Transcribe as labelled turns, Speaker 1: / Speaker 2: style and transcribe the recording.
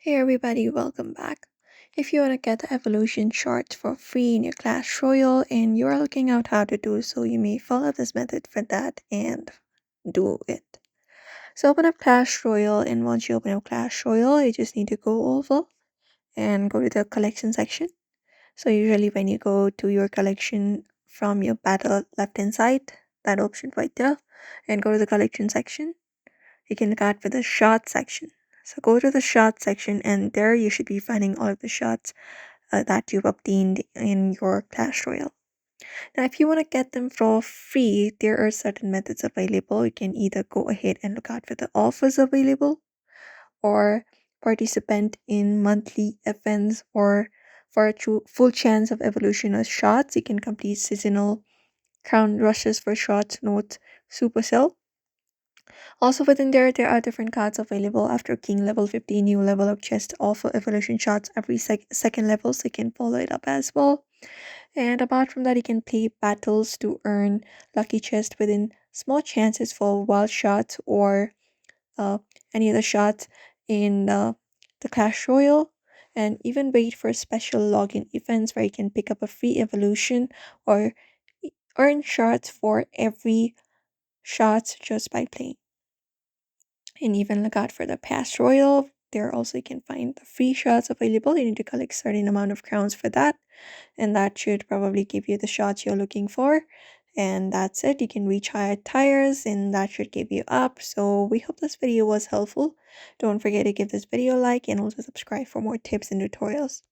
Speaker 1: Hey everybody, welcome back. If you want to get the evolution charts for free in your Clash Royale and you're looking out how to do so, you may follow this method for that and do it. So open up Clash Royale, and once you open up Clash Royale, you just need to go over and go to the collection section. So usually when you go to your collection from your battle left hand side, that option right there, and go to the collection section, you can look out for the shot section. So go to the shot section, and there you should be finding all of the shots that you've obtained in your Clash Royale. Now, if you want to get them for free, there are certain methods available. You can either go ahead and look out for the offers available, or participate in monthly events, or for a full chance of evolution or shots, you can complete seasonal crown rushes for shots, note supercell. Also within there are different cards available. After King level 15, you level up chest offer evolution shots every second level, so you can follow it up as well. And apart from that, you can play battles to earn lucky chest within small chances for wild shots or any other shots in the Clash Royale. And even wait for special login events where you can pick up a free evolution or earn shards for every shot just by playing. And even look out for the Pass Royal. There also you can find the free shots available. You need to collect certain amount of crowns for that, and that should probably give you the shots you're looking for. And that's it. You can reach higher tires, and that should give you up. So we hope this video was helpful. Don't forget to give this video a like and also subscribe for more tips and tutorials.